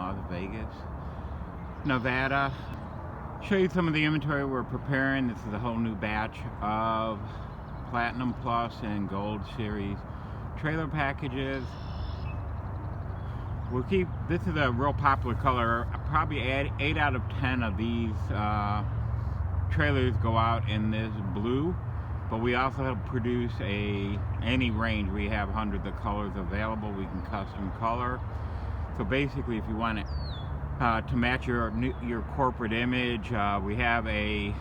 Las Vegas, Nevada. Show you some of the inventory we're preparing. This is a whole new batch of Platinum Plus and Gold Series trailer packages. This is a real popular color. Probably 8 out of 10 of these trailers go out in this blue, but we also have produce any range. We have hundreds of colors available. We can custom color. So basically, if you want it to match your corporate image, we have a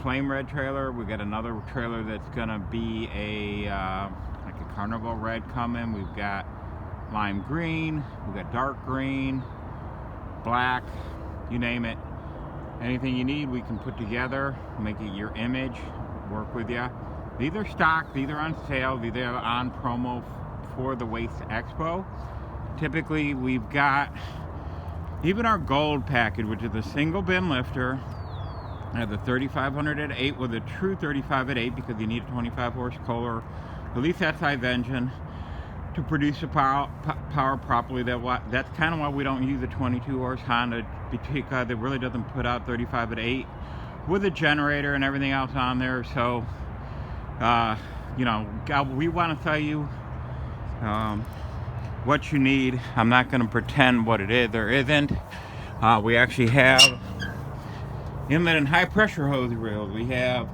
flame red trailer. We got another trailer that's gonna be like a carnival red coming. We've got lime green, we've got dark green, black, you name it. Anything you need, we can put together, make it your image, work with you. These are stock, these are on sale, these are on promo for the Waste Expo. Typically, we've got even our gold package, which is a single bin lifter. I have the 3500 at 8 with a true 35 at 8 because you need a 25 horse Kohler, at least that size engine, to produce the power properly. That's kind of why we don't use a 22 horse Honda, because it really doesn't put out 35 at 8 with a generator and everything else on there. So you know, we want to tell you what you need. I'm not going to pretend what it is or isn't. We actually have inlet and high pressure hose reels. We have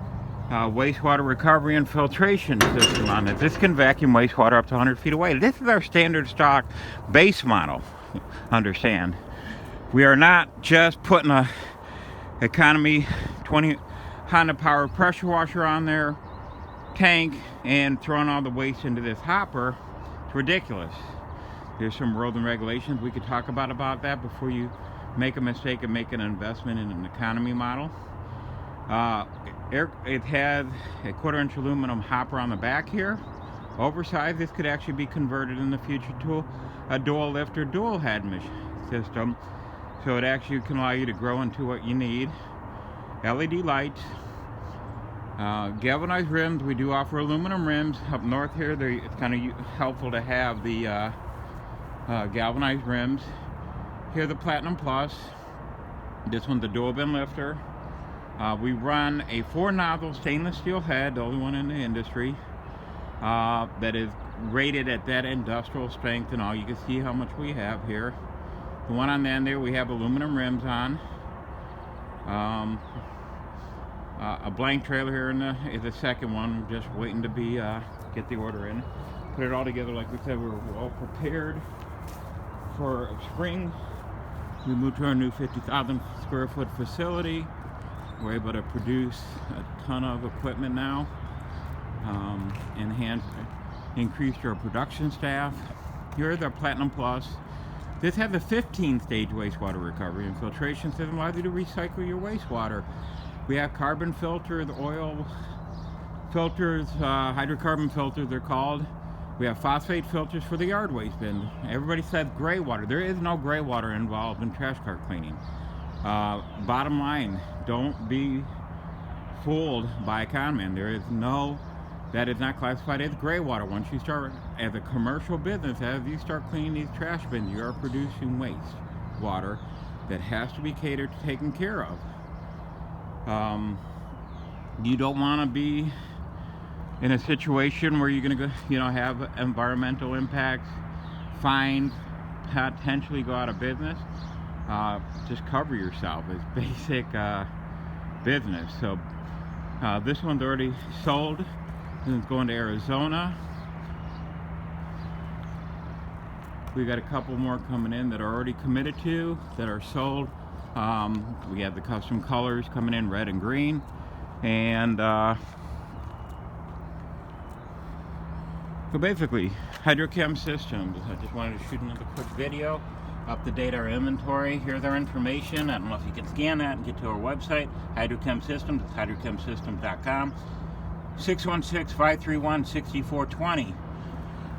wastewater recovery and filtration system on it. This can vacuum wastewater up to 100 feet away. This is our standard stock base model. Understand, we are not just putting a economy 20 Honda power pressure washer on there, tank, and throwing all the waste into this hopper. It's ridiculous. There's some rules and regulations. We could talk about that before you make a mistake and make an investment in an economy model. It has a 1/4-inch aluminum hopper on the back here, oversized. This could actually be converted in the future to a dual lift or dual head system, so it actually can allow you to grow into what you need. LED lights, galvanized rims. We do offer aluminum rims up north here. It's kind of helpful to have the galvanized rims. Here, the Platinum Plus. This one's a dual bin lifter. We run a 4-nozzle stainless steel head, the only one in the industry, that is rated at that industrial strength and all. You can see how much we have here. The one on the end there, we have aluminum rims on. A blank trailer here is the second one. We're just waiting to get the order in. Put it all together. Like we said, we're well prepared for spring. We moved to our new 50,000 square foot facility. We're able to produce a ton of equipment now, increased our production staff. Here's our Platinum Plus. This has a 15-stage wastewater recovery and filtration system, allows you to recycle your wastewater. We have carbon filters, oil filters, hydrocarbon filters they're called. We have phosphate filters for the yard waste bin. Everybody says gray water. There is no gray water involved in trash car cleaning. Bottom line, don't be fooled by a con man. That is not classified as gray water. Once you start as a commercial business, as you start cleaning these trash bins, you are producing waste water that has to be catered to, taken care of. You don't want to be in a situation where you're going to go, have environmental impacts, fines, potentially go out of business. Just cover yourself. It's basic business. So this one's already sold. This is going to Arizona. We got a couple more coming in that are already committed to, that are sold. We have the custom colors coming in, red and green, and so basically Hydrochem Systems. I just wanted to shoot another quick video, up to date our inventory. Here's our information. I don't know if you can scan that and get to our website, Hydrochem Systems. It's hydrochemsystems.com. 616-531-6420.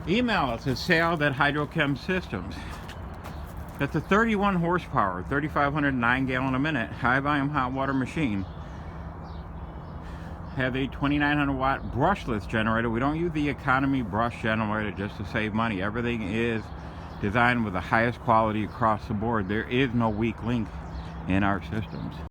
Email us at sales@Hydrochem Systems. That's a 31 horsepower, 3,509 gallon a minute, high volume hot water machine. Have a 2,900 watt brushless generator. We don't use the economy brush generator just to save money. Everything is designed with the highest quality across the board. There is no weak link in our systems.